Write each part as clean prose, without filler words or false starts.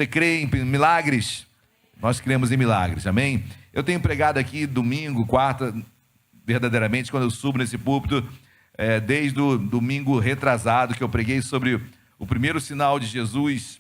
Você crê em milagres? Nós cremos em milagres, amém? Eu tenho pregado aqui domingo, quarta, verdadeiramente, quando eu subo nesse púlpito, desde o domingo retrasado, que eu preguei sobre o primeiro sinal de Jesus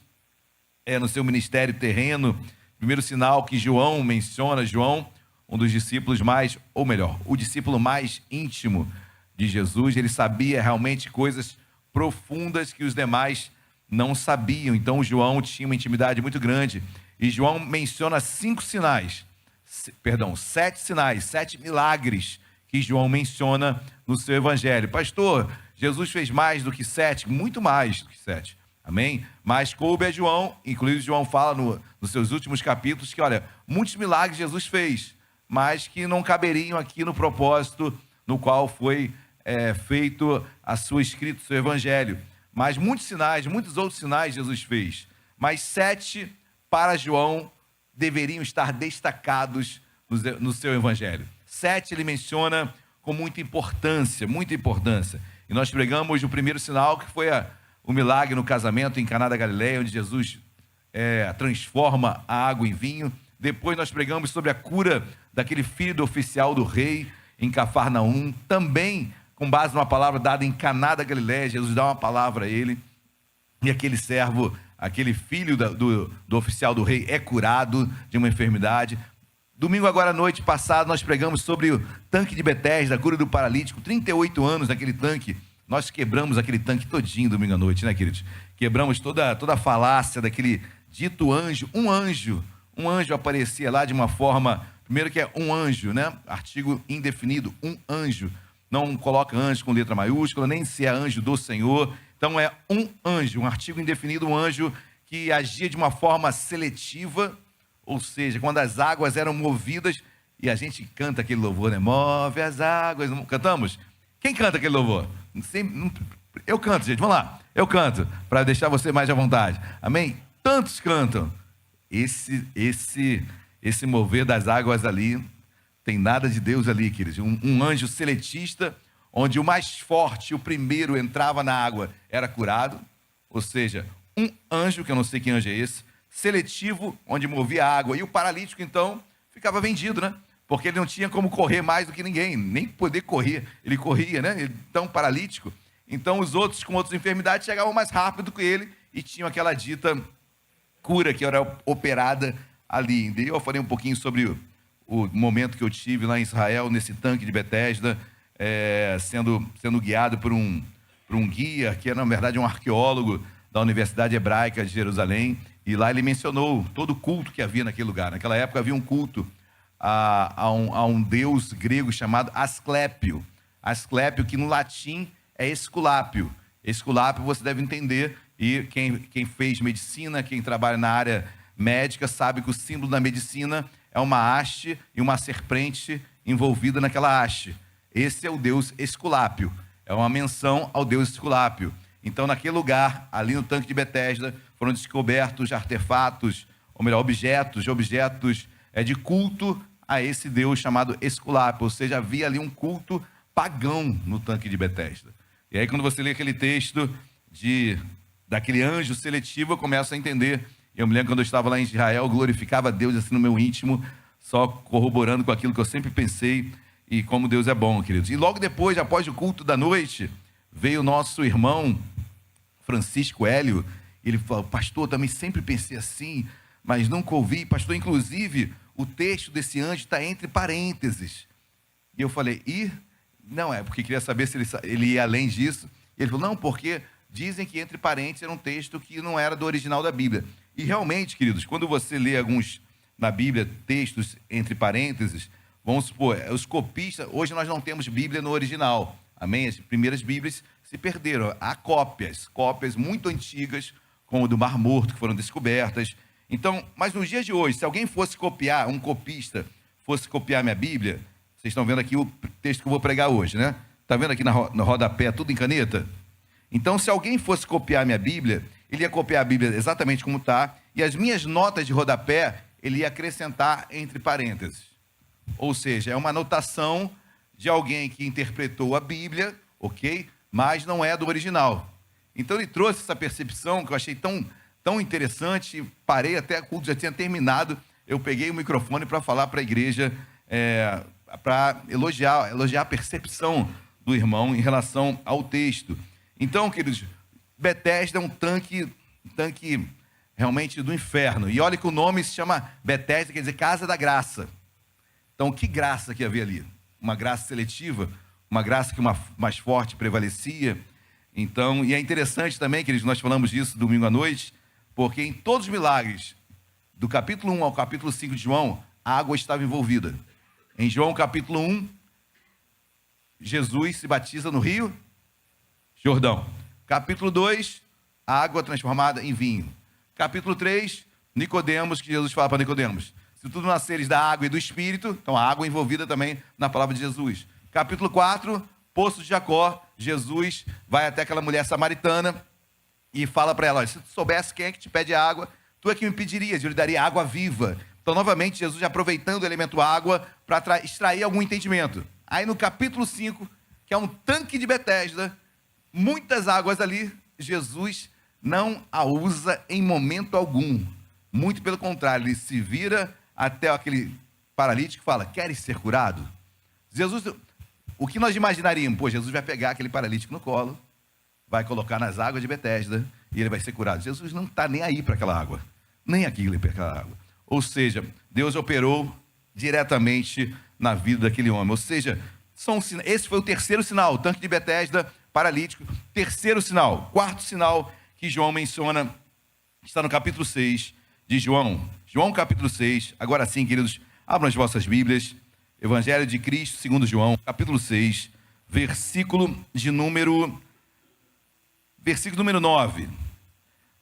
no seu ministério terreno, primeiro sinal que João menciona. João, um dos discípulos mais, ou melhor, o discípulo mais íntimo de Jesus, ele sabia realmente coisas profundas que os demais não sabiam. Então João tinha uma intimidade muito grande, e João menciona 7 sinais, 7 milagres que João menciona no seu evangelho. Pastor, Jesus fez mais do que 7, muito mais do que 7, amém? Mas coube a João, inclusive João fala nos seus últimos capítulos que, olha, muitos milagres Jesus fez, mas que não caberiam aqui no propósito no qual foi feito a sua escrita, o seu evangelho. Mas muitos sinais, muitos outros sinais Jesus fez, mas 7 para João deveriam estar destacados no seu evangelho. 7 ele menciona com muita importância, muita importância. E nós pregamos o primeiro sinal, que foi o milagre no casamento em Caná da Galileia, onde Jesus transforma a água em vinho. Depois nós pregamos sobre a cura daquele filho do oficial do rei em Cafarnaum, também com base numa palavra dada em Caná da Galileia. Jesus dá uma palavra a ele, e aquele servo, aquele filho do oficial do rei é curado de uma enfermidade. Domingo agora à noite passado nós pregamos sobre o tanque de Betesda, a cura do paralítico, 38 anos naquele tanque. Nós quebramos aquele tanque todinho domingo à noite, né, queridos? Quebramos toda a falácia daquele dito anjo. Um anjo aparecia lá de uma forma, primeiro que é um anjo, né? Artigo indefinido, um anjo. Não coloca anjo com letra maiúscula, nem se é anjo do Senhor. Então é um anjo, um artigo indefinido, um anjo que agia de uma forma seletiva, ou seja, quando as águas eram movidas, e a gente canta aquele louvor, né? Move as águas, cantamos? Quem canta aquele louvor? Eu canto, gente, vamos lá. Eu canto, para deixar você mais à vontade. Amém? Tantos cantam. Esse mover das águas ali, tem nada de Deus ali, queridos. Um anjo seletista, onde o mais forte, o primeiro, entrava na água, era curado. Ou seja, um anjo, que eu não sei que anjo é esse, seletivo, onde movia a água. E o paralítico, então, ficava vendido, né? Porque ele não tinha como correr mais do que ninguém, nem poder correr. Ele corria, né? Então, paralítico. Então, os outros com outras enfermidades chegavam mais rápido que ele e tinham aquela dita cura que era operada ali. E eu falei um pouquinho sobre o momento que eu tive lá em Israel, nesse tanque de Betesda, sendo guiado por um guia, que era, na verdade, um arqueólogo da Universidade Hebraica de Jerusalém. E lá ele mencionou todo o culto que havia naquele lugar. Naquela época havia um culto a um deus grego chamado Asclépio. Asclépio, que no latim é Esculápio. Esculápio você deve entender, e quem fez medicina, quem trabalha na área médica, sabe que o símbolo da medicina é uma haste e uma serpente envolvida naquela haste. Esse é o deus Esculápio. É uma menção ao deus Esculápio. Então, naquele lugar, ali no tanque de Betesda, foram descobertos artefatos, ou melhor, objetos de culto a esse deus chamado Esculápio. Ou seja, havia ali um culto pagão no tanque de Betesda. E aí, quando você lê aquele texto daquele anjo seletivo, eu começo a entender. Eu me lembro quando eu estava lá em Israel, eu glorificava a Deus assim no meu íntimo, só corroborando com aquilo que eu sempre pensei, e como Deus é bom, queridos. E logo depois, após o culto da noite, veio o nosso irmão Francisco Hélio. Ele falou: pastor, também sempre pensei assim, mas nunca ouvi. Pastor, inclusive, o texto desse anjo está entre parênteses. E eu falei: não, porque queria saber se ele ia além disso. E ele falou: não, porque dizem que entre parênteses era um texto que não era do original da Bíblia. E realmente, queridos, quando você lê alguns na Bíblia, textos entre parênteses, vamos supor, os copistas, hoje nós não temos Bíblia no original, amém? As primeiras Bíblias se perderam. Há cópias muito antigas, como o do Mar Morto, que foram descobertas. Então, mas nos dias de hoje, se alguém fosse copiar, um copista fosse copiar minha Bíblia, vocês estão vendo aqui o texto que eu vou pregar hoje, né? Está vendo aqui no rodapé, tudo em caneta? Então, se alguém fosse copiar minha Bíblia, ele ia copiar a Bíblia exatamente como está, e as minhas notas de rodapé, ele ia acrescentar entre parênteses. Ou seja, é uma anotação de alguém que interpretou a Bíblia, ok? Mas não é do original. Então ele trouxe essa percepção que eu achei tão tão interessante, parei até o culto já tinha terminado, eu peguei o microfone para falar para a igreja, para elogiar a percepção do irmão em relação ao texto. Então, queridos, Betesda é um tanque realmente do inferno. E olha que o nome se chama Betesda, quer dizer casa da graça. Então, que graça que havia ali? Uma graça seletiva, uma graça que uma mais forte prevalecia. Então, e é interessante também, queridos, nós falamos disso domingo à noite, porque em todos os milagres, do capítulo 1 ao capítulo 5 de João, a água estava envolvida. Em João capítulo 1, Jesus se batiza no Rio Jordão. Capítulo 2, a água transformada em vinho. Capítulo 3, Nicodemos, que Jesus fala para Nicodemos: se tudo nasceres da água e do Espírito, então a água envolvida também na palavra de Jesus. Capítulo 4, Poço de Jacó, Jesus vai até aquela mulher samaritana e fala para ela: olha, se tu soubesse quem é que te pede água, tu é que me pedirias, eu lhe daria água viva. Então, novamente, Jesus aproveitando o elemento água para extrair algum entendimento. Aí no capítulo 5, que é um tanque de Betesda, muitas águas ali, Jesus não a usa em momento algum. Muito pelo contrário, ele se vira até aquele paralítico e fala: queres ser curado? Jesus, o que nós imaginaríamos? Pô, Jesus vai pegar aquele paralítico no colo, vai colocar nas águas de Betesda e ele vai ser curado. Jesus não está nem aí para aquela água, nem aquilo para aquela água. Ou seja, Deus operou diretamente na vida daquele homem. Ou seja, esse foi o terceiro sinal, o tanque de Betesda, paralítico. Terceiro sinal. Quarto sinal que João menciona está no capítulo 6 de João. João capítulo 6. Agora sim, queridos, abram as vossas Bíblias. Evangelho de Cristo segundo João, capítulo 6, versículo número 9.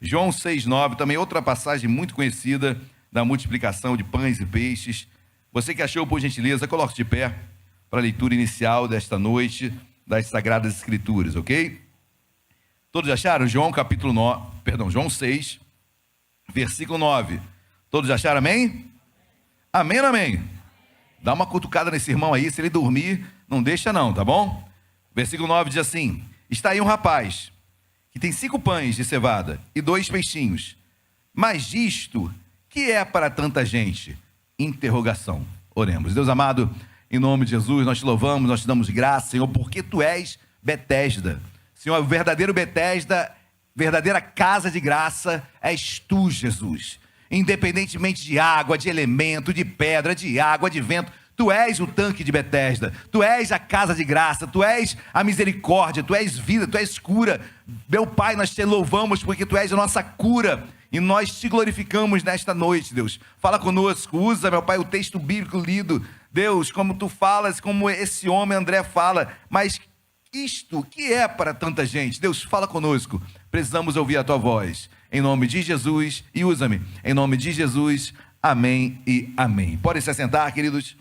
João 6, 9, também outra passagem muito conhecida da multiplicação de pães e peixes. Você que achou, por gentileza, coloque de pé para a leitura inicial desta noite das Sagradas Escrituras, ok? Todos acharam? João 6, versículo 9. Todos acharam, amém? Amém ou amém? Dá uma cutucada nesse irmão aí, se ele dormir, não deixa não, tá bom? Versículo 9 diz assim: está aí um rapaz que tem 5 pães de cevada e 2 peixinhos, mas disto, que é para tanta gente? Interrogação. Oremos. Deus amado, em nome de Jesus, nós te louvamos, nós te damos graça, Senhor, porque tu és Betesda. Senhor, o verdadeiro Betesda, verdadeira casa de graça, és tu, Jesus. Independentemente de água, de elemento, de pedra, de água, de vento, tu és o tanque de Betesda, tu és a casa de graça, tu és a misericórdia, tu és vida, tu és cura. Meu Pai, nós te louvamos porque tu és a nossa cura e nós te glorificamos nesta noite, Deus. Fala conosco, usa, meu Pai, o texto bíblico lido, Deus, como tu falas, como esse homem André fala, mas isto que é para tanta gente, Deus, fala conosco, precisamos ouvir a tua voz, em nome de Jesus, e usa-me, em nome de Jesus, amém e amém. Podem se assentar, queridos.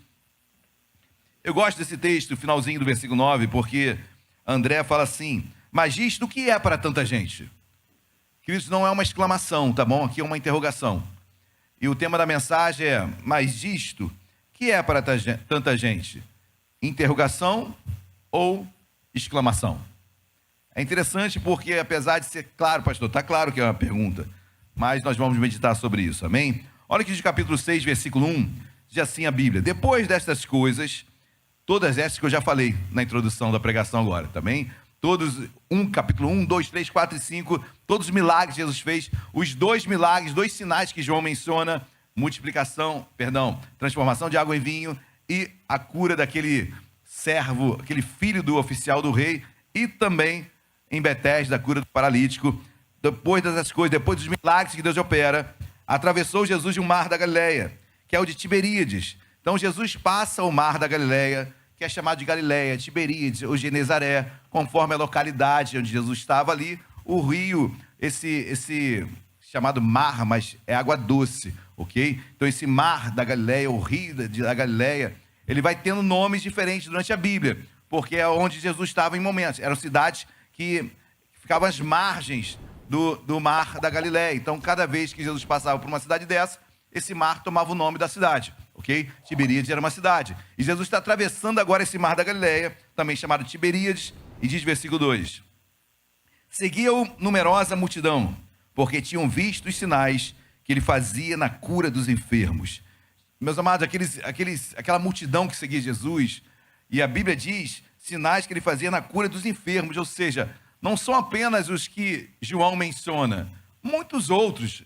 Eu gosto desse texto, finalzinho do versículo 9, porque André fala assim: mas isto que é para tanta gente? Queridos, não é uma exclamação, tá bom? Aqui é uma interrogação. E o tema da mensagem é: mas disto que é para tanta gente? Interrogação ou exclamação? É interessante porque, apesar de ser claro, pastor, está claro que é uma pergunta, mas nós vamos meditar sobre isso, amém? Olha aqui de capítulo 6, versículo 1, diz assim a Bíblia: depois destas coisas, todas essas que eu já falei na introdução da pregação agora, também, capítulo 1, 2, 3, 4 e 5, todos os milagres que Jesus fez, os 2 milagres, 2 sinais que João menciona, transformação de água em vinho e a cura daquele servo, aquele filho do oficial do rei, e também em Betesda, a cura do paralítico. Depois dessas coisas, depois dos milagres que Deus opera, atravessou Jesus de um mar da Galileia, que é o de Tiberíades. Então Jesus passa o mar da Galileia, que é chamado de Galileia, Tiberíades ou Genezaré, conforme a localidade onde Jesus estava ali. O rio, esse chamado mar, mas é água doce, ok? Então esse mar da Galileia, o rio da Galileia, ele vai tendo nomes diferentes durante a Bíblia, porque é onde Jesus estava em momentos. Eram cidades que ficavam às margens do mar da Galileia. Então, cada vez que Jesus passava por uma cidade dessa, esse mar tomava o nome da cidade, ok? Tiberíades era uma cidade. E Jesus está atravessando agora esse mar da Galileia, também chamado Tiberíades, e diz versículo 2: seguia-o numerosa multidão, porque tinham visto os sinais que ele fazia na cura dos enfermos. Meus amados, aquela multidão que seguia Jesus, e a Bíblia diz, sinais que ele fazia na cura dos enfermos, ou seja, não são apenas os que João menciona, muitos outros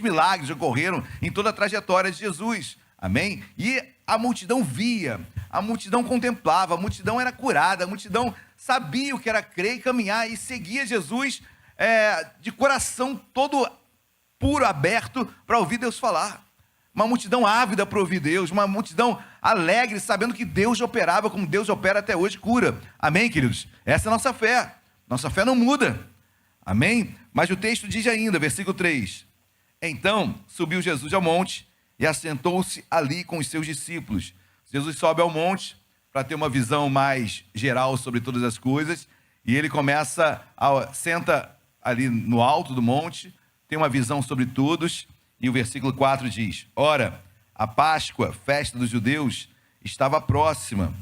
milagres ocorreram em toda a trajetória de Jesus, amém? E a multidão via, a multidão contemplava, a multidão era curada, a multidão sabia o que era crer e caminhar, e seguia Jesus de coração todo puro, aberto, para ouvir Deus falar. Uma multidão ávida para ouvir Deus, uma multidão alegre, sabendo que Deus operava como Deus opera até hoje, cura. Amém, queridos? Essa é a nossa fé. Nossa fé não muda. Amém? Mas o texto diz ainda, versículo 3. Então subiu Jesus ao monte e assentou-se ali com os seus discípulos. Jesus sobe ao monte para ter uma visão mais geral sobre todas as coisas, e ele senta ali no alto do monte, tem uma visão sobre todos. E o versículo 4 diz: ora, a Páscoa, festa dos judeus, estava próxima.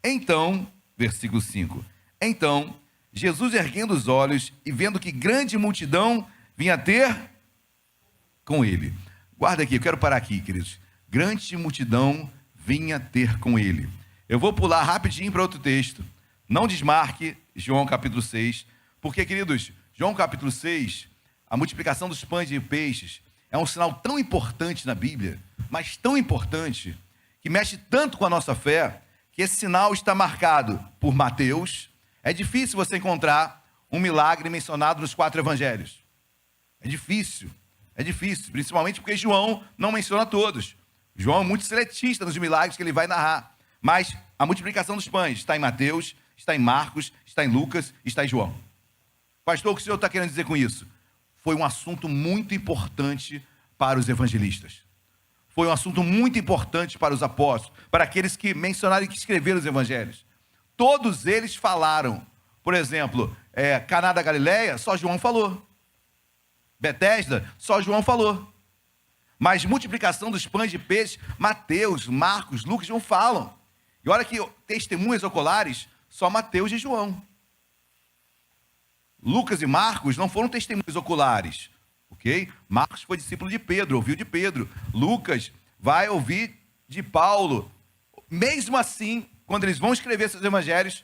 Então, versículo 5, então, Jesus erguendo os olhos e vendo que grande multidão vinha ter com ele. Guarda aqui, eu quero parar aqui, queridos. Grande multidão vinha ter com ele. Eu vou pular rapidinho para outro texto. Não desmarque João capítulo 6, porque, queridos, João capítulo 6, a multiplicação dos pães e peixes, é um sinal tão importante na Bíblia, mas tão importante, que mexe tanto com a nossa fé, que esse sinal está marcado por Mateus. É difícil você encontrar um milagre mencionado nos 4 evangelhos. É difícil, principalmente porque João não menciona todos. João é muito seletista nos milagres que ele vai narrar, mas a multiplicação dos pães está em Mateus, está em Marcos, está em Lucas, está em João. Pastor, o que o senhor está querendo dizer com isso? Foi um assunto muito importante para os evangelistas. Foi um assunto muito importante para os apóstolos, para aqueles que mencionaram e que escreveram os evangelhos. Todos eles falaram. Por exemplo, Caná da Galileia, só João falou. Betesda, só João falou. Mas multiplicação dos pães de peixe, Mateus, Marcos, Lucas não falam. E olha que testemunhas oculares, só Mateus e João. Lucas e Marcos não foram testemunhas oculares, ok? Marcos foi discípulo de Pedro, ouviu de Pedro. Lucas vai ouvir de Paulo. Mesmo assim, quando eles vão escrever seus evangelhos,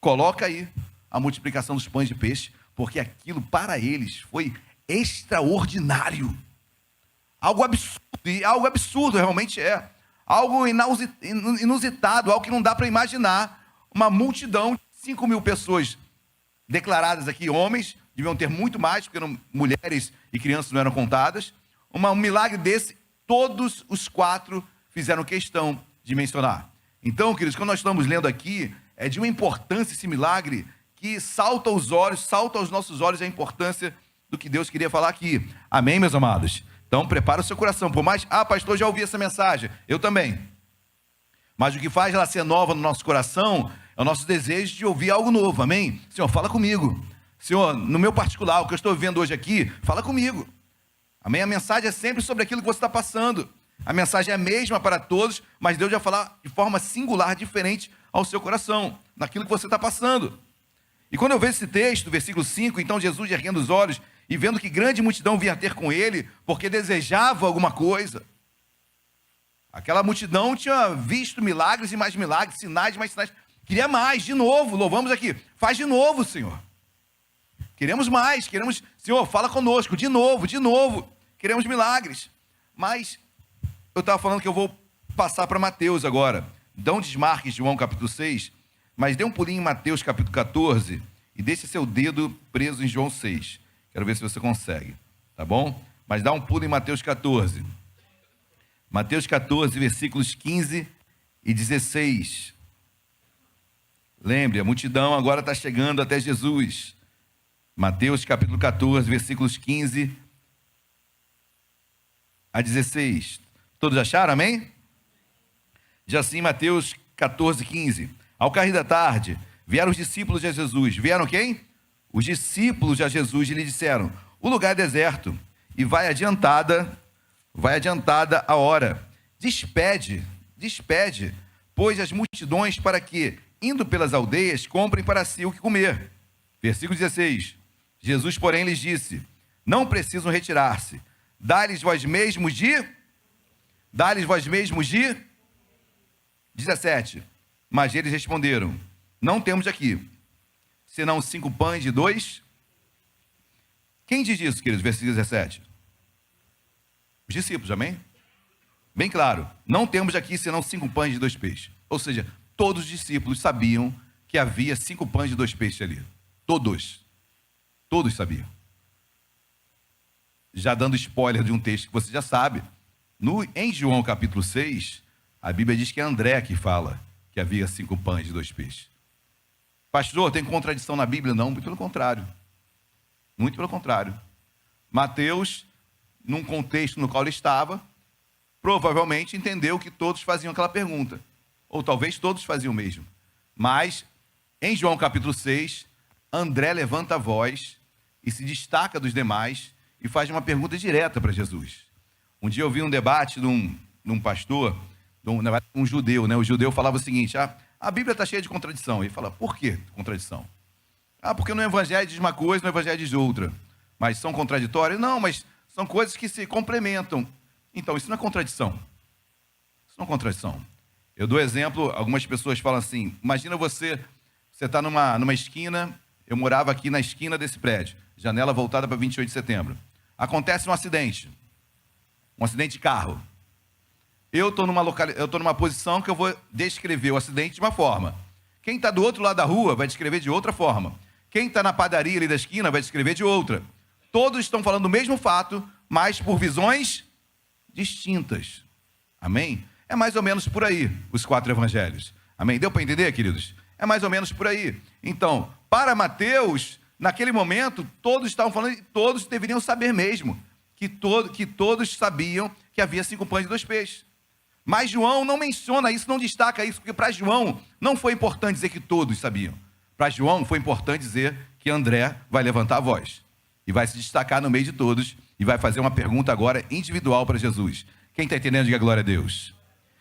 coloca aí a multiplicação dos pães de peixe, porque aquilo para eles foi extraordinário. Algo absurdo realmente é. Algo inusitado, algo que não dá para imaginar. Uma multidão de 5.000 pessoas declaradas aqui, homens, deviam ter muito mais, porque mulheres e crianças não eram contadas. Um milagre desse, todos os 4 fizeram questão de mencionar. Então, queridos, quando nós estamos lendo aqui, é de uma importância esse milagre que salta aos nossos olhos a importância do que Deus queria falar aqui. Amém, meus amados? Então, prepara o seu coração. Por mais, pastor, já ouvi essa mensagem. Eu também. Mas o que faz ela ser nova no nosso coração é o nosso desejo de ouvir algo novo, amém? Senhor, fala comigo. Senhor, no meu particular, o que eu estou vivendo hoje aqui, fala comigo. Amém? A mensagem é sempre sobre aquilo que você está passando. A mensagem é a mesma para todos, mas Deus vai falar de forma singular, diferente ao seu coração, naquilo que você está passando. E quando eu vejo esse texto, versículo 5, então Jesus erguendo os olhos e vendo que grande multidão vinha ter com ele, porque desejava alguma coisa. Aquela multidão tinha visto milagres e mais milagres, sinais e mais sinais. Queria mais, de novo, louvamos aqui. Faz de novo, Senhor. Queremos mais, Senhor, fala conosco, de novo. Queremos milagres. Mas eu estava falando que eu vou passar para Mateus agora. Não desmarque João capítulo 6, mas dê um pulinho em Mateus capítulo 14 e deixe seu dedo preso em João 6. Quero ver se você consegue, tá bom? Mas dá um pulo em Mateus 14. Mateus 14, versículos 15 e 16. Lembre, a multidão agora está chegando até Jesus. Mateus capítulo 14, versículos 15 a 16. Todos acharam, amém? Já assim, Mateus 14, 15. Ao cair da tarde, vieram os discípulos de Jesus. Vieram quem? Os discípulos de Jesus, e lhe disseram: o lugar é deserto, e vai adiantada a hora. Despede, pois as multidões, para que, indo pelas aldeias, comprem para si o que comer. Versículo 16. Jesus, porém, lhes disse: não precisam retirar-se. Dá-lhes vós mesmos de 17. Mas eles responderam: não temos aqui, senão 5 pães e 2. Quem diz isso, queridos? Versículo 17. Os discípulos, amém? Bem claro, não temos aqui senão 5 pães e 2 peixes. Ou seja, todos os discípulos sabiam que havia 5 pães e 2 peixes ali. Todos sabiam. Já dando spoiler de um texto que você já sabe, em João capítulo 6, a Bíblia diz que é André que fala que havia 5 pães e 2 peixes. Pastor, tem contradição na Bíblia? Não, muito pelo contrário. Muito pelo contrário. Mateus, num contexto no qual ele estava, provavelmente entendeu que todos faziam aquela pergunta. Ou talvez todos faziam mesmo. Mas, em João capítulo 6, André levanta a voz e se destaca dos demais e faz uma pergunta direta para Jesus. Um dia eu vi um debate de um pastor, um judeu, né? O judeu falava o seguinte: a Bíblia está cheia de contradição. Ele fala: por que contradição? Porque no Evangelho diz uma coisa, no Evangelho diz outra. Mas são contraditórias? Não, mas são coisas que se complementam. Então, isso não é contradição. Isso não é contradição. Eu dou exemplo, algumas pessoas falam assim: imagina você está numa esquina, eu morava aqui na esquina desse prédio, janela voltada para 28 de setembro. Acontece um acidente de carro. Eu estou numa posição que eu vou descrever o acidente de uma forma. Quem está do outro lado da rua vai descrever de outra forma. Quem está na padaria ali da esquina vai descrever de outra. Todos estão falando do mesmo fato, mas por visões distintas. Amém? É mais ou menos por aí os 4 evangelhos. Amém? Deu para entender, queridos? É mais ou menos por aí. Então, para Mateus, naquele momento, todos estavam falando, e todos deveriam saber mesmo, que todos sabiam que havia 5 pães e 2 peixes. Mas João não menciona isso, não destaca isso, porque para João não foi importante dizer que todos sabiam. Para João foi importante dizer que André vai levantar a voz e vai se destacar no meio de todos e vai fazer uma pergunta agora individual para Jesus. Quem está entendendo, diga glória a Deus.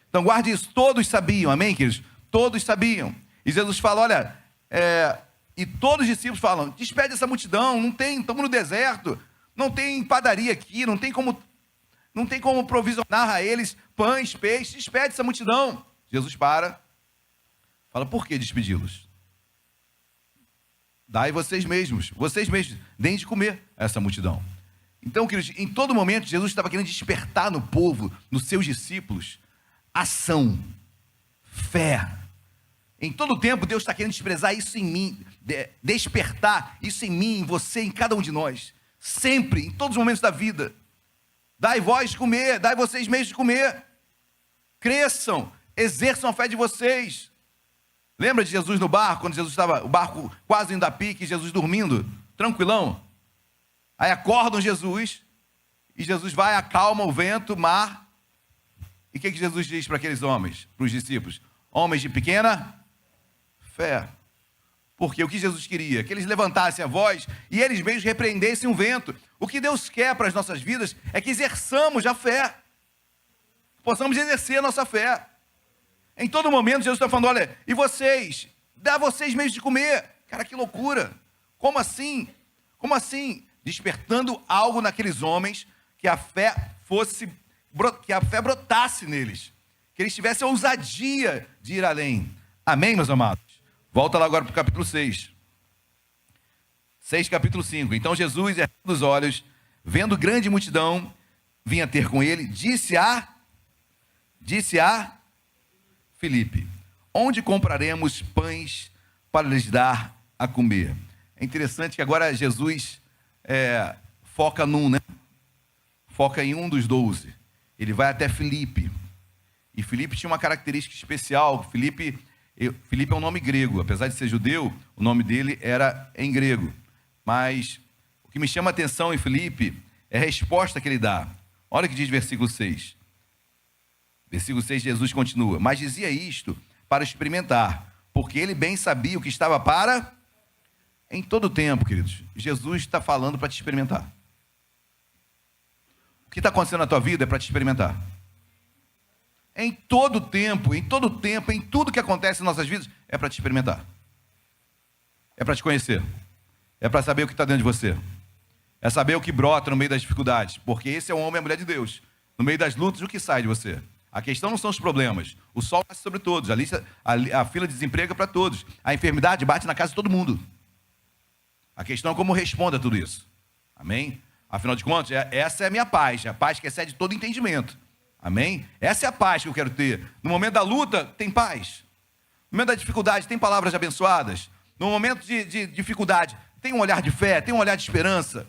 Então guarde isso, todos sabiam, amém, queridos? Todos sabiam. E Jesus fala: olha, e todos os discípulos falam: despede essa multidão, não tem, estamos no deserto, não tem padaria aqui, não tem como provisionar a eles pães, peixes, despede essa multidão. Jesus fala: por que despedi-los? Dai vocês mesmos, deem de comer a essa multidão. Então, queridos, em todo momento, Jesus estava querendo despertar no povo, nos seus discípulos, ação, fé. Em todo tempo, Deus está querendo expressar isso em mim, despertar isso em mim, em você, em cada um de nós. Sempre, em todos os momentos da vida. Dai vós de comer, dai vocês mesmos de comer. Cresçam, exerçam a fé de vocês. Lembra de Jesus no barco, quando Jesus estava, o barco quase indo a pique, Jesus dormindo, tranquilão? Aí acordam Jesus, e Jesus vai, acalma o vento, o mar. E o que Jesus diz para aqueles homens, para os discípulos? Homens de pequena fé. Porque o que Jesus queria? Que eles levantassem a voz e eles mesmos repreendessem o vento. O que Deus quer para as nossas vidas é que exerçamos a fé. Possamos exercer a nossa fé. Em todo momento Jesus está falando: olha, e vocês? Dá vocês mesmos de comer. Cara, que loucura. Como assim? Como assim? Despertando algo naqueles homens, que a fé brotasse neles. Que eles tivessem a ousadia de ir além. Amém, meus amados? Volta lá agora para o capítulo 6. 6, capítulo 5. Então Jesus, erguendo os olhos, vendo grande multidão, vinha ter com ele, disse a Filipe: onde compraremos pães para lhes dar a comer? É interessante que agora Jesus foca né? Foca em um dos 12. Ele vai até Filipe. E Filipe tinha uma característica especial. Filipe é um nome grego. Apesar de ser judeu, o nome dele era em grego. Mas o que me chama a atenção em Filipe é a resposta que ele dá. Olha o que diz versículo 6. Versículo 6, Jesus continua: mas dizia isto para experimentar, porque ele bem sabia o que estava para... Em todo tempo, queridos, Jesus está falando para te experimentar. O que está acontecendo na tua vida é para te experimentar. Em todo tempo, em tudo que acontece em nossas vidas, é para te experimentar. É para te conhecer. É para saber o que está dentro de você. É saber o que brota no meio das dificuldades, porque esse é um homem e a mulher de Deus. No meio das lutas, o que sai de você? A questão não são os problemas. O sol nasce sobre todos, a fila de desemprego é para todos. A enfermidade bate na casa de todo mundo. A questão é como responde a tudo isso. Amém? Afinal de contas, essa é a minha paz, a paz que excede todo entendimento. Amém? Essa é a paz que eu quero ter. No momento da luta, tem paz. No momento da dificuldade, tem palavras abençoadas. No momento de dificuldade, tem um olhar de fé, tem um olhar de esperança.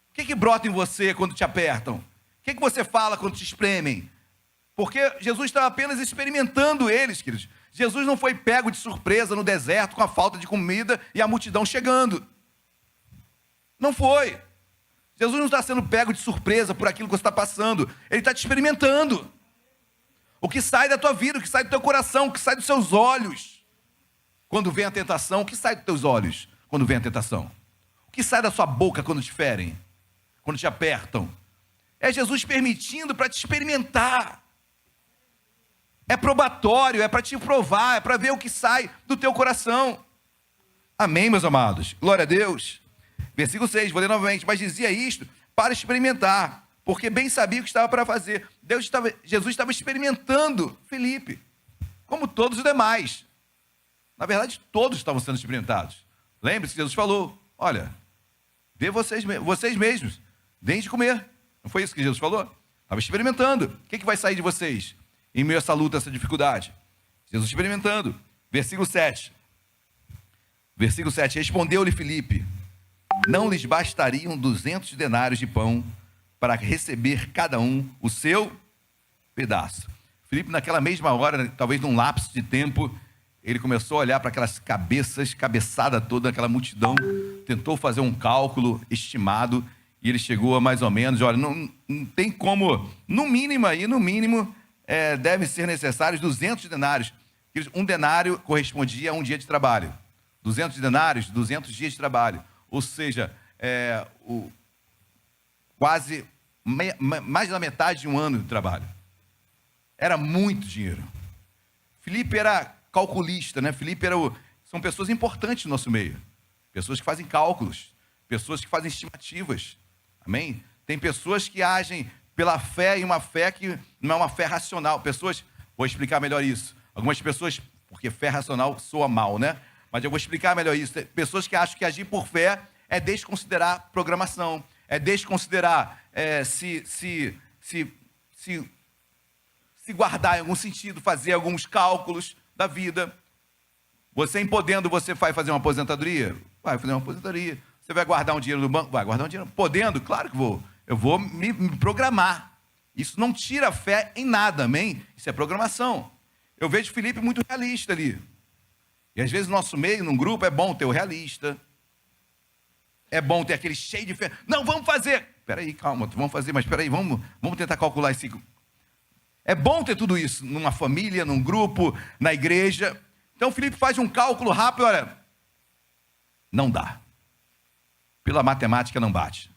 O que brota em você quando te apertam? O que você fala quando te espremem? Porque Jesus estava apenas experimentando eles, queridos. Jesus não foi pego de surpresa no deserto com a falta de comida e a multidão chegando. Não foi. Jesus não está sendo pego de surpresa por aquilo que você está passando. Ele está te experimentando. O que sai da tua vida, o que sai do teu coração, o que sai dos seus olhos. Quando vem a tentação, o que sai dos teus olhos quando vem a tentação? O que sai da sua boca quando te ferem? Quando te apertam? É Jesus permitindo para te experimentar. É probatório, é para te provar, é para ver o que sai do teu coração. Amém, meus amados? Glória a Deus. Versículo 6, vou ler novamente. Mas dizia isto para experimentar, porque bem sabia o que estava para fazer. Jesus estava experimentando Filipe, como todos os demais. Na verdade, todos estavam sendo experimentados. Lembre-se que Jesus falou, olha, dê vocês mesmos, deem de comer. Não foi isso que Jesus falou? Estava experimentando. O que vai sair de vocês em meio a essa luta, essa dificuldade? Jesus experimentando. Versículo 7. Versículo 7. Respondeu-lhe Filipe: não lhes bastariam 200 denários de pão para receber cada um o seu pedaço. Filipe, naquela mesma hora, talvez num lapso de tempo, ele começou a olhar para aquelas cabeçada toda, aquela multidão, tentou fazer um cálculo estimado, e ele chegou a mais ou menos, olha, não tem como, no mínimo, deve ser necessários 200 denários. Um denário correspondia a um dia de trabalho. 200 denários, 200 dias de trabalho. Ou seja, quase mais da metade de um ano de trabalho. Era muito dinheiro. Filipe era calculista, né? Filipe são pessoas importantes no nosso meio. Pessoas que fazem cálculos, pessoas que fazem estimativas. Amém? Tem pessoas que agem pela fé, e uma fé que não é uma fé racional. Vou explicar melhor isso. Algumas pessoas, porque fé racional soa mal, né? Mas eu vou explicar melhor isso. Tem pessoas que acham que agir por fé é desconsiderar programação, é desconsiderar se guardar em algum sentido, fazer alguns cálculos da vida. Você podendo, você vai fazer uma aposentadoria? Vai fazer uma aposentadoria. Você vai guardar um dinheiro no banco? Vai guardar um dinheiro. Podendo? Claro que vou. Eu vou me programar. Isso não tira a fé em nada, amém? Isso é programação. Eu vejo Filipe muito realista ali. E às vezes no nosso meio, num grupo, é bom ter o realista. É bom ter aquele cheio de fé. Não, vamos fazer. Espera aí, calma, vamos fazer, mas espera aí, vamos tentar calcular esse. É bom ter tudo isso numa família, num grupo, na igreja. Então o Filipe faz um cálculo rápido, olha, não dá. Pela matemática não bate.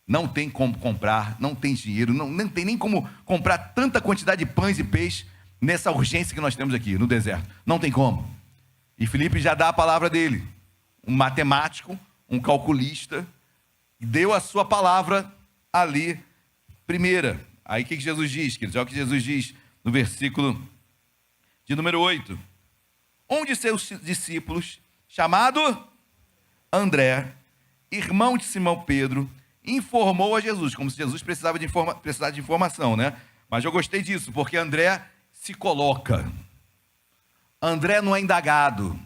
Não tem como comprar, não tem dinheiro, não tem nem como comprar tanta quantidade de pães e peixes nessa urgência que nós temos aqui no deserto. Não tem como. E Filipe já dá a palavra dele. Um matemático, um calculista, deu a sua palavra ali, primeira. Aí o que Jesus diz, queridos? Olha o que Jesus diz no versículo de número 8. Um de seus discípulos, chamado André, irmão de Simão Pedro, informou a Jesus, como se Jesus precisasse de informação, né? Mas eu gostei disso, porque André se coloca. André não é indagado.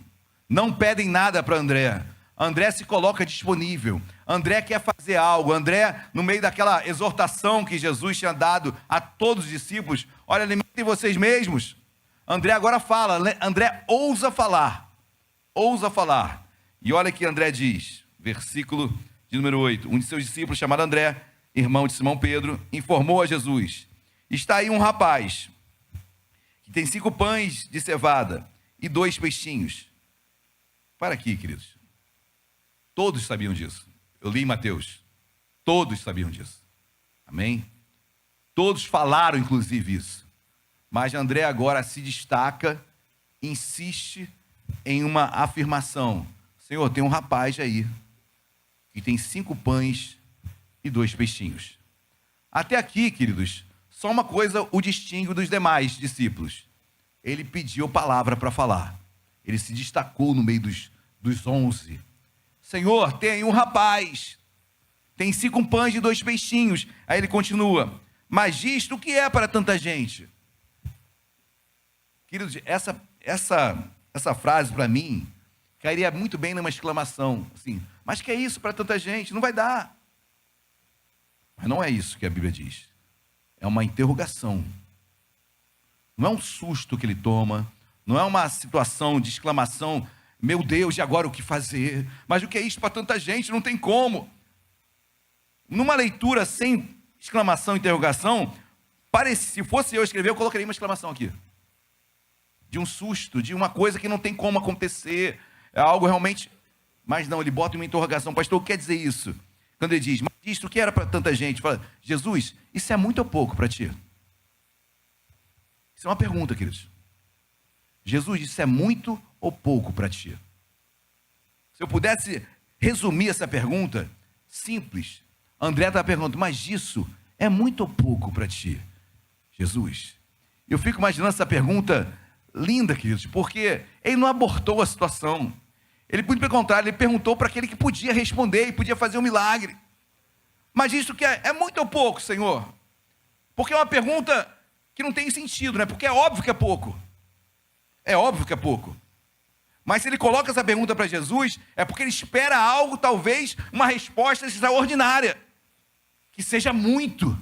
Não pedem nada para André. André se coloca disponível. André quer fazer algo. André, no meio daquela exortação que Jesus tinha dado a todos os discípulos, olha, alimentem vocês mesmos. André agora fala. André ousa falar. Ousa falar. E olha o que André diz. Versículo de número 8. Um de seus discípulos, chamado André, irmão de Simão Pedro, informou a Jesus: está aí um rapaz que tem 5 pães de cevada e 2 peixinhos. Para aqui, queridos. Todos sabiam disso. Eu li em Mateus. Todos sabiam disso. Amém? Todos falaram, inclusive, isso. Mas André agora se destaca, insiste em uma afirmação. Senhor, tem um rapaz aí. e tem 5 pães e 2 peixinhos. Até aqui, queridos, só uma coisa o distingue dos demais discípulos. Ele pediu palavra para falar. Ele se destacou no meio dos 11. Senhor, tem aí um rapaz, tem 5 pães e 2 peixinhos. Aí ele continua, mas isto o que é para tanta gente? Queridos, essa frase para mim cairia muito bem numa exclamação, assim, mas que é isso para tanta gente? Não vai dar. Mas não é isso que a Bíblia diz. É uma interrogação. Não é um susto que ele toma, não é uma situação de exclamação, meu Deus, e agora o que fazer? Mas o que é isso para tanta gente? Não tem como. Numa leitura sem exclamação, interrogação, se fosse eu escrever, eu colocaria uma exclamação aqui. De um susto, de uma coisa que não tem como acontecer, é algo realmente... Mas não, ele bota uma interrogação, pastor, o que quer dizer isso? Quando ele diz, mas isto que era para tanta gente, fala, Jesus, isso é muito ou pouco para ti? Isso é uma pergunta, queridos. Jesus, isso é muito ou pouco para ti? Se eu pudesse resumir essa pergunta, simples, André está perguntando, mas isso é muito ou pouco para ti, Jesus? Eu fico imaginando essa pergunta linda, queridos, porque ele não abortou a situação. Ele, pelo contrário, ele perguntou para aquele que podia responder e podia fazer um milagre. Mas isso que é muito ou pouco, Senhor? Porque é uma pergunta que não tem sentido, né? Porque é óbvio que é pouco. É óbvio que é pouco. Mas se ele coloca essa pergunta para Jesus, é porque ele espera algo, talvez, uma resposta extraordinária. Que seja muito.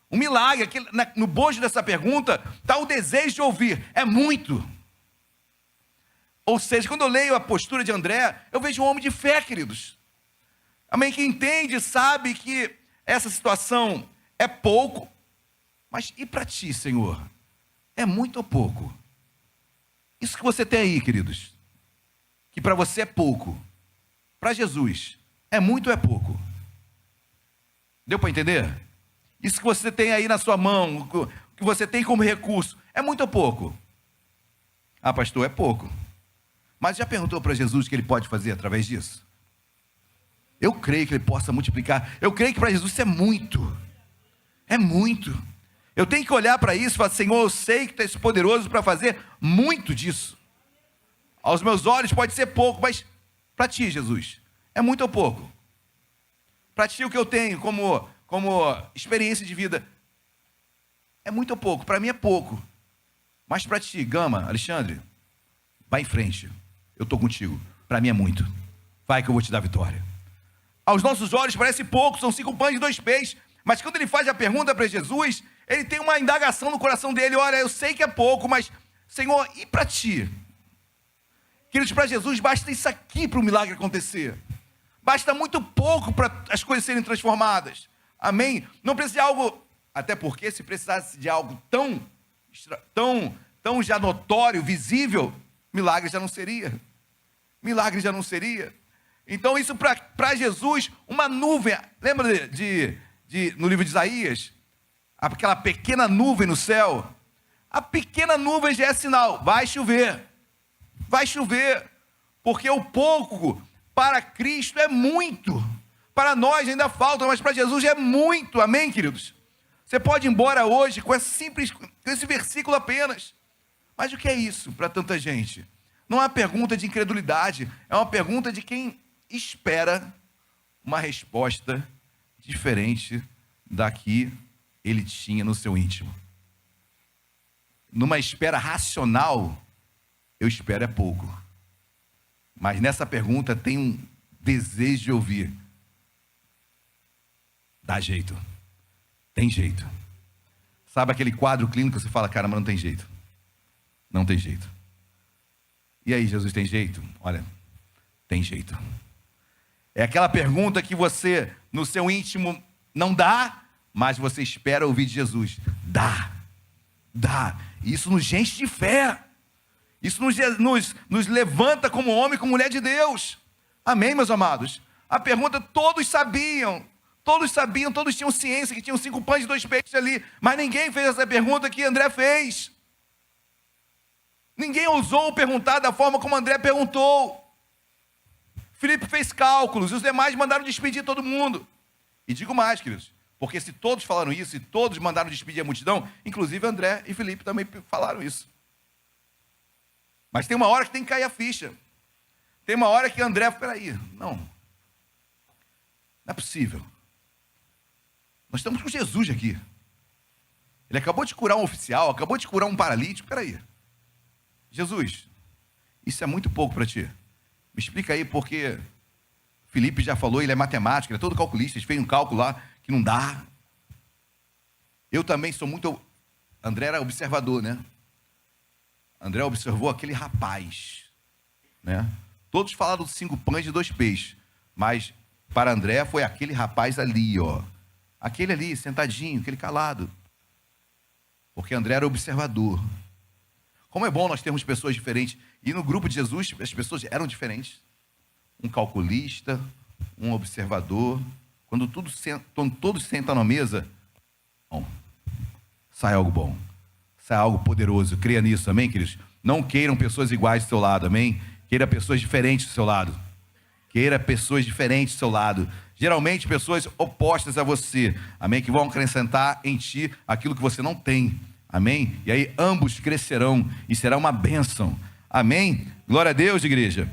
Um milagre. No bojo dessa pergunta está o desejo de ouvir. É muito. Ou seja, quando eu leio a postura de André, eu vejo um homem de fé, queridos. Amém? Que entende, sabe que essa situação é pouco. Mas e para ti, Senhor? É muito ou pouco? Isso que você tem aí, queridos, que para você é pouco, para Jesus é muito ou é pouco? Deu para entender? Isso que você tem aí na sua mão, que você tem como recurso, é muito ou pouco? Ah, pastor, é pouco. Mas já perguntou para Jesus o que ele pode fazer através disso? Eu creio que ele possa multiplicar. Eu creio que para Jesus isso é muito. É muito. Eu tenho que olhar para isso e falar, Senhor, eu sei que tu és poderoso para fazer muito disso. Aos meus olhos pode ser pouco, mas para ti, Jesus, é muito ou pouco? Para ti o que eu tenho como experiência de vida, é muito ou pouco? Para mim é pouco. Mas para ti, Gama, Alexandre, vai em frente. Eu estou contigo. Para mim é muito. Vai que eu vou te dar vitória. Aos nossos olhos parece pouco, são 5 pães e 2 peixes. Mas quando ele faz a pergunta para Jesus, ele tem uma indagação no coração dele. Olha, eu sei que é pouco, mas, Senhor, e para ti? Queridos, para Jesus basta isso aqui para o milagre acontecer. Basta muito pouco para as coisas serem transformadas. Amém? Não precisa de algo, até porque se precisasse de algo tão já notório, visível, milagre já não seria. Milagre já não seria. Então isso para Jesus, uma nuvem, lembra no livro de Isaías? Aquela pequena nuvem no céu. A pequena nuvem já é sinal, vai chover. Vai chover. Porque o pouco para Cristo é muito. Para nós ainda falta, mas para Jesus é muito. Amém, queridos? Você pode ir embora hoje com esse versículo apenas. Mas o que é isso para tanta gente? Não é uma pergunta de incredulidade, é uma pergunta de quem espera uma resposta diferente da que ele tinha no seu íntimo. Numa espera racional, eu espero é pouco. Mas nessa pergunta tem um desejo de ouvir. Dá jeito. Tem jeito. Sabe aquele quadro clínico que você fala, cara, mas não tem jeito. Não tem jeito. E aí, Jesus, tem jeito? Olha, tem jeito. É aquela pergunta que você, no seu íntimo, não dá, mas você espera ouvir de Jesus. Dá. Isso nos enche de fé. Isso nos levanta como homem, como mulher de Deus. Amém, meus amados? A pergunta, todos sabiam, todos tinham ciência que tinham 5 pães e 2 peixes ali, mas ninguém fez essa pergunta que André fez. Ninguém ousou perguntar da forma como André perguntou. Filipe fez cálculos, e os demais mandaram despedir todo mundo. E digo mais, queridos, porque se todos falaram isso, e todos mandaram despedir a multidão, inclusive André e Filipe também falaram isso. Mas tem uma hora que tem que cair a ficha. Tem uma hora que André, peraí, não é possível. Nós estamos com Jesus aqui. Ele acabou de curar um oficial, acabou de curar um paralítico, peraí. Jesus, isso é muito pouco para ti. Me explica aí, porque Filipe já falou, ele é matemático, ele é todo calculista, ele fez um cálculo lá que não dá. Eu também sou muito... André era observador, né? André observou aquele rapaz, né? Todos falaram dos 5 pães e 2 peixes, mas para André foi aquele rapaz ali, ó. Aquele ali, sentadinho, aquele calado. Porque André era observador. Como é bom nós termos pessoas diferentes. E no grupo de Jesus, as pessoas eram diferentes. Um calculista, um observador. Quando todos sentam na mesa, bom, sai algo bom. Sai algo poderoso. Creia nisso, amém, queridos? Não queiram pessoas iguais do seu lado, amém? Queira pessoas diferentes do seu lado. Queira pessoas diferentes do seu lado. Geralmente pessoas opostas a você, amém? Que vão acrescentar em ti aquilo que você não tem, amém? E aí ambos crescerão e será uma bênção, amém? Glória a Deus, igreja.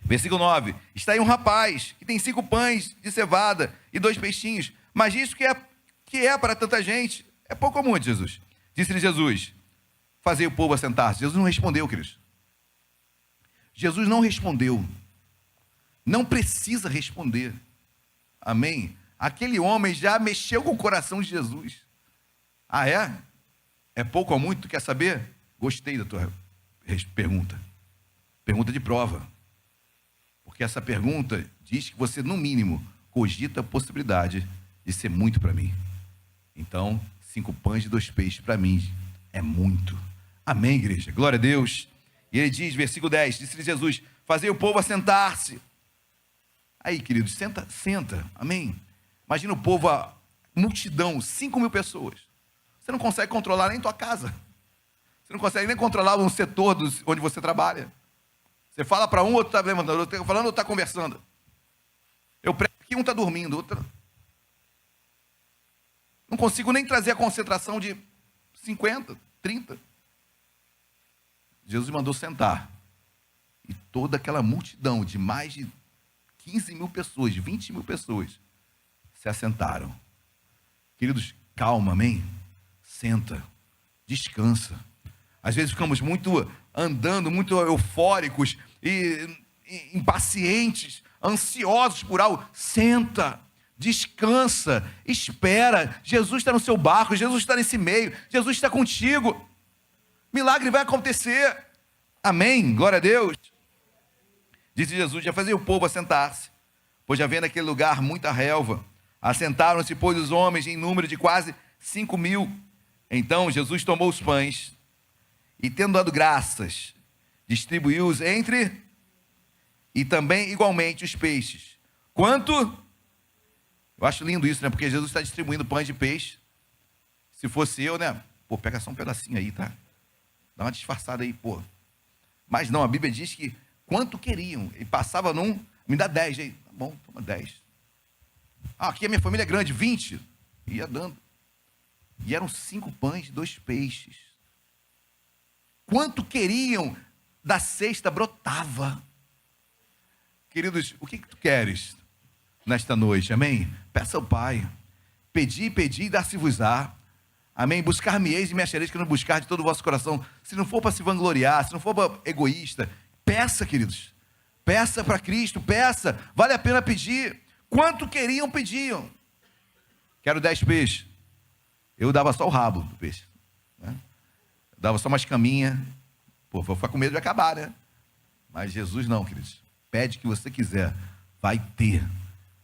Versículo 9, está aí um rapaz que tem 5 pães de cevada e 2 peixinhos, mas isso que é para tanta gente, é pouco ou muito, Jesus? Disse-lhe Jesus, fazei o povo assentar-se. Jesus não respondeu, queridos. Jesus não respondeu. Não precisa responder. Amém? Aquele homem já mexeu com o coração de Jesus. Ah, é? É pouco ou muito? Tu quer saber? Gostei da tua pergunta. Pergunta de prova. Porque essa pergunta diz que você, no mínimo, cogita a possibilidade de ser muito para mim. Então, 5 pães e 2 peixes para mim é muito. Amém, igreja? Glória a Deus. E ele diz, versículo 10, disse-lhe Jesus, fazei o povo assentar-se. Aí, queridos, senta, amém? Imagina o povo, a multidão, 5.000 pessoas. Você não consegue controlar nem tua casa. Você não consegue nem controlar um setor onde você trabalha. Você fala para um, outro está levantando, outro está falando, outro está conversando. Eu prego aqui, um está dormindo, outro... Não consigo nem trazer a concentração de 50, 30. Jesus mandou sentar. E toda aquela multidão de mais de 15.000 pessoas, 20.000 pessoas, se assentaram. Queridos, calma, amém? Senta, descansa. Às vezes ficamos andando muito eufóricos e impacientes, ansiosos por algo. Senta, descansa, espera. Jesus está no seu barco, Jesus está nesse meio, Jesus está contigo. Milagre vai acontecer. Amém, glória a Deus. Disse Jesus, já fazia o povo assentar-se, pois havia naquele lugar muita relva. Assentaram-se, pois, os homens em número de quase 5.000. Então Jesus tomou os pães e, tendo dado graças, distribuiu-os entre, e também igualmente os peixes. Quanto? Eu acho lindo isso, né? Porque Jesus está distribuindo pães de peixe. Se fosse eu, né? Pô, pega só um pedacinho aí, tá? Dá uma disfarçada aí, pô. Mas não, a Bíblia diz que quanto queriam. E passava num, me dá 10 aí. Tá bom, toma 10. Ah, aqui a minha família é grande, 20. Ia dando. E eram 5 pães e 2 peixes. Quanto queriam, da cesta brotava. Queridos, o que tu queres nesta noite? Amém? Peça ao Pai. Pedi, e dar-se-vos-á. Amém? Buscar-me-eis e me achareis, que não buscar de todo o vosso coração. Se não for para se vangloriar, se não for para egoísta, peça, queridos. Peça para Cristo, peça. Vale a pena pedir. Quanto queriam, pediam. Quero 10 peixes. Eu dava só o rabo do peixe, né? Dava só uma escaminha. Pô, vou ficar com medo de acabar, né? Mas Jesus não, queridos. Pede o que você quiser. Vai ter.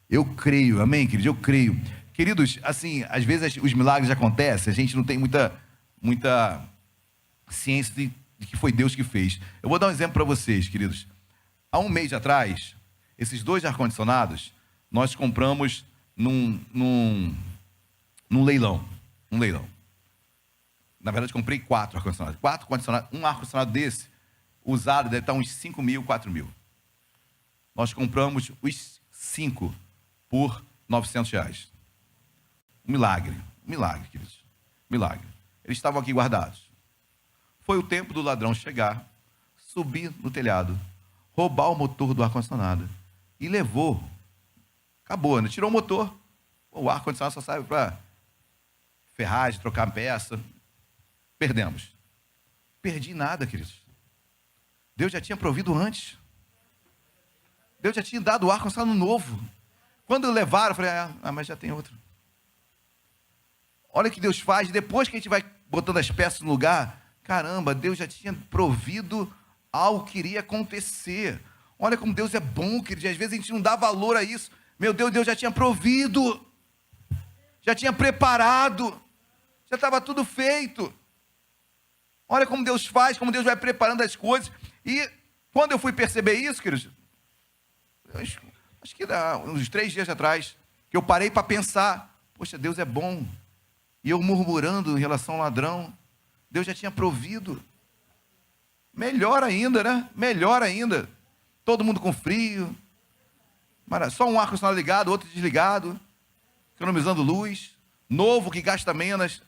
Eu creio, amém, queridos? Eu creio. Queridos, assim, às vezes os milagres acontecem, a gente não tem muita ciência de que foi Deus que fez. Eu vou dar um exemplo para vocês, queridos. Há um mês atrás, esses 2 ar-condicionados, nós compramos num leilão. Um leilão. Na verdade, comprei 4 ar-condicionados. 4 ar-condicionados, um ar-condicionado desse, usado, deve estar uns 5.000, 4.000. nós compramos os 5 por R$ 900. Um milagre, queridos. Milagre. Eles estavam aqui guardados. Foi o tempo do ladrão chegar, subir no telhado, roubar o motor do ar-condicionado e levou. Acabou, né? Tirou o motor. O ar-condicionado só serve para ferragem, trocar peça. Perdemos. Perdi nada, queridos. Deus já tinha provido antes. Deus já tinha dado o ar-condicionado novo. Quando levaram, eu falei, mas já tem outro. Olha o que Deus faz, depois que a gente vai botando as peças no lugar, caramba, Deus já tinha provido algo que iria acontecer. Olha como Deus é bom, queridos, às vezes a gente não dá valor a isso. Meu Deus, Deus já tinha provido, já tinha preparado, já estava tudo feito. Olha como Deus faz, como Deus vai preparando as coisas. E quando eu fui perceber isso, queridos, acho que uns 3 dias atrás, que eu parei para pensar, poxa, Deus é bom. E eu murmurando em relação ao ladrão, Deus já tinha provido. Melhor ainda, né? Melhor ainda. Todo mundo com frio. Só um ar-condicionado ligado, outro desligado. Economizando luz. Novo, que gasta menos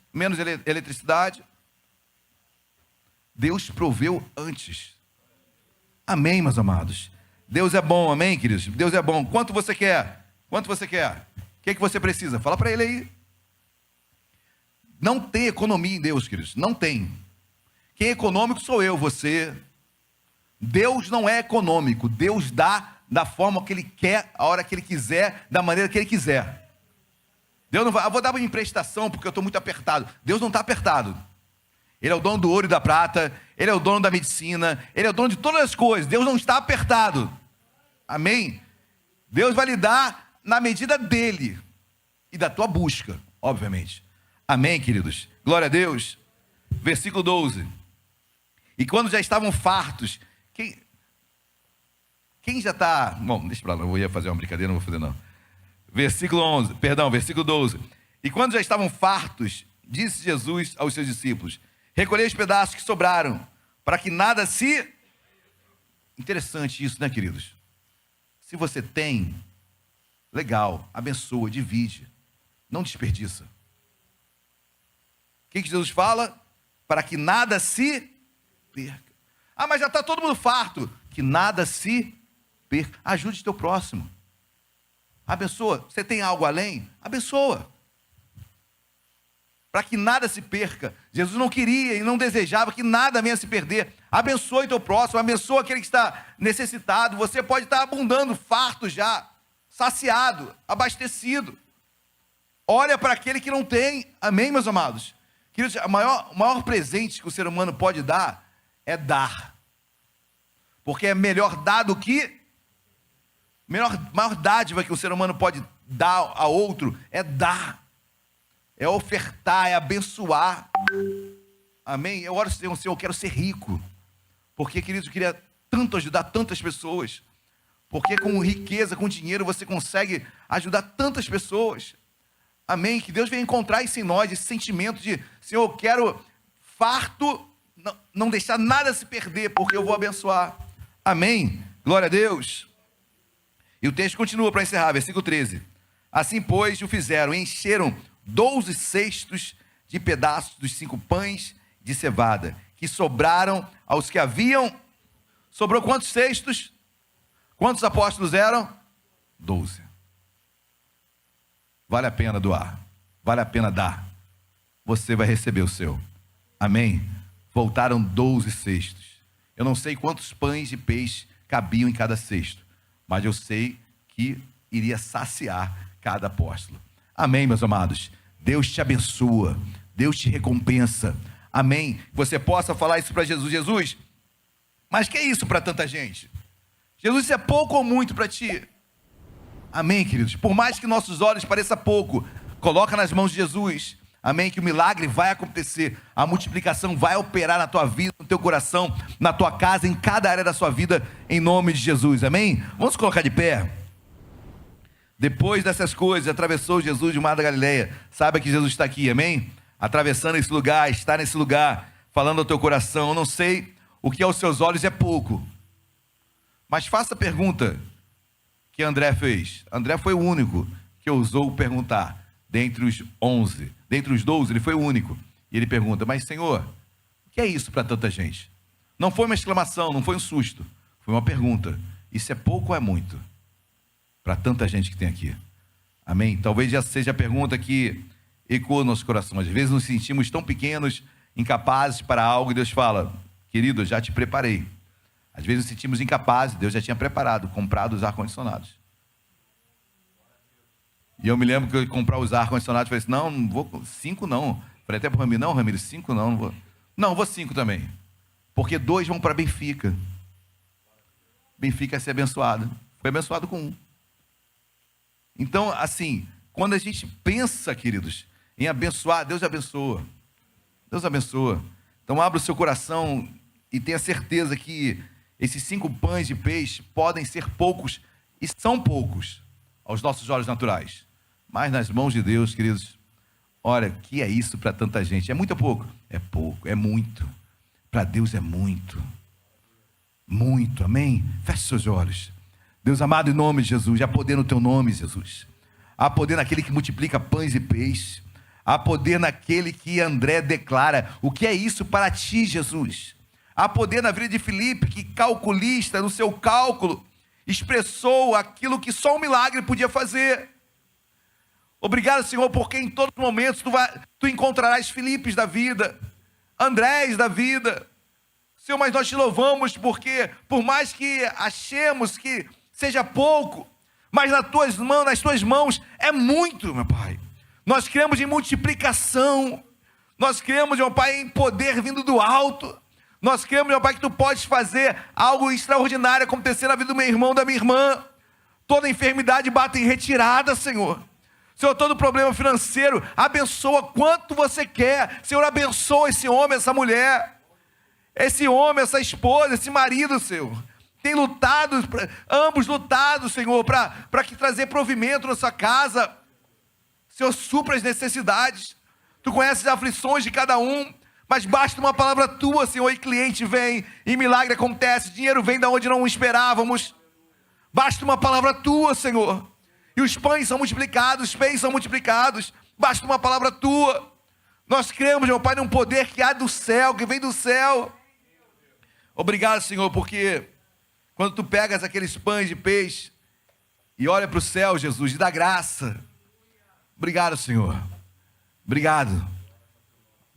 eletricidade. Deus proveu antes. Amém, meus amados. Deus é bom, amém, queridos? Deus é bom. Quanto você quer? Quanto você quer? O que você precisa? Fala para ele aí. Não tem economia em Deus, queridos. Não tem. Quem é econômico sou eu, você. Deus não é econômico. Deus dá da forma que Ele quer, a hora que Ele quiser, da maneira que Ele quiser. Deus não vai, vou dar uma emprestação porque eu estou muito apertado. Deus não está apertado. Ele é o dono do ouro e da prata. Ele é o dono da medicina. Ele é o dono de todas as coisas. Deus não está apertado. Amém? Deus vai lhe dar na medida dele e da tua busca, obviamente. Amém, queridos? Glória a Deus. Versículo 12. E quando já estavam fartos, quem já está... Bom, deixa para lá, eu ia fazer uma brincadeira, não vou fazer não. Versículo 12. E quando já estavam fartos, disse Jesus aos seus discípulos, recolhei os pedaços que sobraram, para que nada se... Interessante isso, né, queridos? Se você tem, legal, abençoa, divide, não desperdiça. O que Jesus fala? Para que nada se perca. Mas já está todo mundo farto. Que nada se perca. Ajude teu próximo. Abençoa. Você tem algo além? Abençoa. Para que nada se perca. Jesus não queria e não desejava que nada venha se perder. Abençoe teu próximo. Abençoa aquele que está necessitado. Você pode estar abundando, farto já, saciado, abastecido. Olha para aquele que não tem. Amém, meus amados? Queridos, o maior presente que o ser humano pode dar é dar. Porque é melhor dar do que... Maior dádiva que o ser humano pode dar a outro é dar. É ofertar, é abençoar. Amém? Eu oro, Senhor, eu quero ser rico. Porque, queridos, eu queria tanto ajudar tantas pessoas. Porque com riqueza, com dinheiro, você consegue ajudar tantas pessoas. Amém? Que Deus venha encontrar isso em nós, esse sentimento de, Senhor, eu quero farto, não deixar nada se perder, porque eu vou abençoar. Amém? Glória a Deus. E o texto continua para encerrar, versículo 13. Assim, pois, o fizeram, encheram 12 cestos de pedaços dos 5 pães de cevada, que sobraram aos que haviam. Sobrou quantos cestos? Quantos apóstolos eram? 12. Vale a pena doar, vale a pena dar. Você vai receber o seu. Amém? Voltaram 12 cestos. Eu não sei quantos pães de peixe cabiam em cada cesto, mas eu sei que iria saciar cada apóstolo. Amém, meus amados? Deus te abençoa, Deus te recompensa. Amém? Você possa falar isso para Jesus. Jesus, mas que é isso para tanta gente? Jesus, isso é pouco ou muito para ti? Amém, queridos? Por mais que nossos olhos pareçam pouco, coloca nas mãos de Jesus. Amém? Que o milagre vai acontecer. A multiplicação vai operar na tua vida, no teu coração, na tua casa, em cada área da sua vida, em nome de Jesus. Amém? Vamos colocar de pé. Depois dessas coisas, atravessou Jesus de Mar da Galileia. Saiba que Jesus está aqui, amém? Atravessando esse lugar, está nesse lugar, falando ao teu coração. Eu não sei o que aos seus olhos é pouco, mas faça a pergunta: que André fez? André foi o único que ousou perguntar. Dentre os 11, dentre os 12, ele foi o único. E ele pergunta: mas Senhor, o que é isso para tanta gente? Não foi uma exclamação, não foi um susto. Foi uma pergunta. Isso é pouco ou é muito? Para tanta gente que tem aqui. Amém? Talvez já seja a pergunta que ecoa no nosso coração. Às vezes nos sentimos tão pequenos, incapazes para algo, e Deus fala: querido, eu já te preparei. Às vezes nos sentimos incapazes, Deus já tinha preparado, comprado os ar-condicionados. E eu me lembro que eu ia comprar os ar-condicionados, falei assim: não vou 5 não. Falei até para o Ramiro: não, Ramiro, 5 não vou. Não, vou 5 também. Porque 2 vão para Benfica. Benfica ia ser abençoado. Foi abençoado com 1. Então, assim, quando a gente pensa, queridos, em abençoar, Deus abençoa. Deus abençoa. Então, abra o seu coração e tenha certeza que esses 5 pães de peixe podem ser poucos, e são poucos, aos nossos olhos naturais. Mas nas mãos de Deus, queridos, olha, que é isso para tanta gente? É muito ou pouco? É pouco, é muito. Para Deus é muito. Muito, amém? Feche seus olhos. Deus amado, em nome de Jesus, há poder no teu nome, Jesus. Há poder naquele que multiplica pães e peixes. Há poder naquele que André declara. O que é isso para ti, Jesus? Há poder na vida de Filipe, que calculista, no seu cálculo, expressou aquilo que só um milagre podia fazer. Obrigado, Senhor, porque em todos os momentos tu encontrarás Filipes da vida, Andrés da vida. Senhor, mas nós te louvamos porque, por mais que achemos que seja pouco, mas nas tuas mãos é muito, meu Pai. Nós cremos em multiplicação, nós cremos, meu Pai, em poder vindo do alto. Nós cremos, meu Pai, que tu podes fazer algo extraordinário acontecer na vida do meu irmão, da minha irmã. Toda enfermidade bate em retirada, Senhor. Senhor, todo problema financeiro, abençoa quanto você quer. Senhor, abençoa esse homem, essa mulher, esse homem, essa esposa, esse marido, Senhor. Tem lutado, ambos lutados, Senhor, para que trazer provimento na sua casa. Senhor, supra as necessidades. Tu conheces as aflições de cada um, mas basta uma palavra tua, Senhor, e cliente vem, e milagre acontece, dinheiro vem da onde não esperávamos. Basta uma palavra tua, Senhor, e os pães são multiplicados, os peixes são multiplicados. Basta uma palavra tua. Nós cremos, meu Pai, num poder que há do céu, que vem do céu. Obrigado, Senhor, porque quando tu pegas aqueles pães de peixe e olha para o céu, Jesus, e dá graça. Obrigado, Senhor. Obrigado.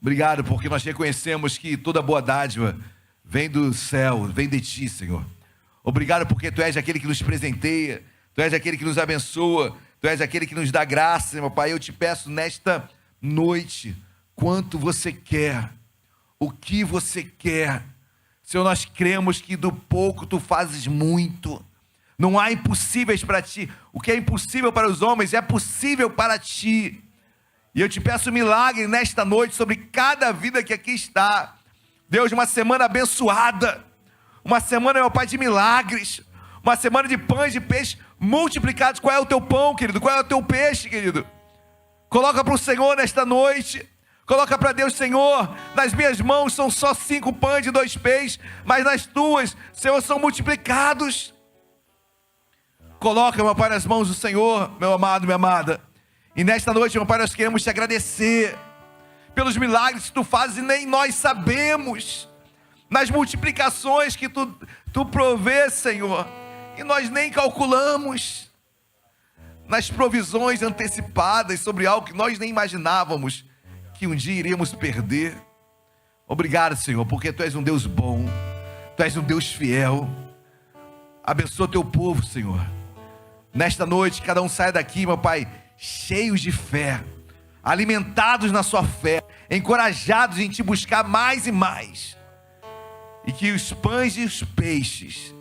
Obrigado, porque nós reconhecemos que toda boa dádiva vem do céu, vem de ti, Senhor. Obrigado porque tu és aquele que nos presenteia, tu és aquele que nos abençoa, tu és aquele que nos dá graça, meu Pai. Eu te peço nesta noite, quanto você quer, o que você quer. Senhor, nós cremos que do pouco tu fazes muito. Não há impossíveis para ti. O que é impossível para os homens é possível para ti. E eu te peço milagre nesta noite sobre cada vida que aqui está. Deus, uma semana abençoada. Uma semana, meu Pai, de milagres. Uma semana de pães e peixes multiplicados. Qual é o teu pão, querido? Qual é o teu peixe, querido? Coloca para o Senhor nesta noite. Coloca para Deus: Senhor, nas minhas mãos são só 5 pães e 2 peixes, mas nas tuas, Senhor, são multiplicados. Coloca, meu Pai, nas mãos do Senhor, meu amado, minha amada. E nesta noite, meu Pai, nós queremos te agradecer pelos milagres que tu fazes e nem nós sabemos, nas multiplicações que tu provês, Senhor, e nós nem calculamos, nas provisões antecipadas sobre algo que nós nem imaginávamos que um dia iríamos perder. Obrigado, Senhor, porque tu és um Deus bom, tu és um Deus fiel. Abençoa teu povo, Senhor. Nesta noite, cada um saia daqui, meu Pai, cheios de fé, alimentados na sua fé, encorajados em te buscar mais e mais, e que os pães e os peixes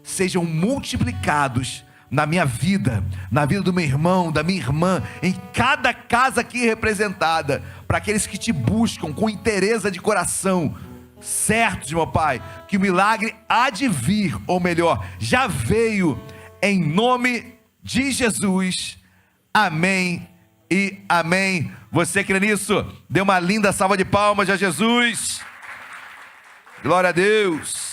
sejam multiplicados na minha vida, na vida do meu irmão, da minha irmã, em cada casa aqui representada, para aqueles que te buscam com inteireza de coração, certos, meu Pai, que o milagre há de vir, ou melhor, já veio, em nome de Jesus. Amém e amém. Você crê nisso? Dê uma linda salva de palmas a Jesus. Glória a Deus.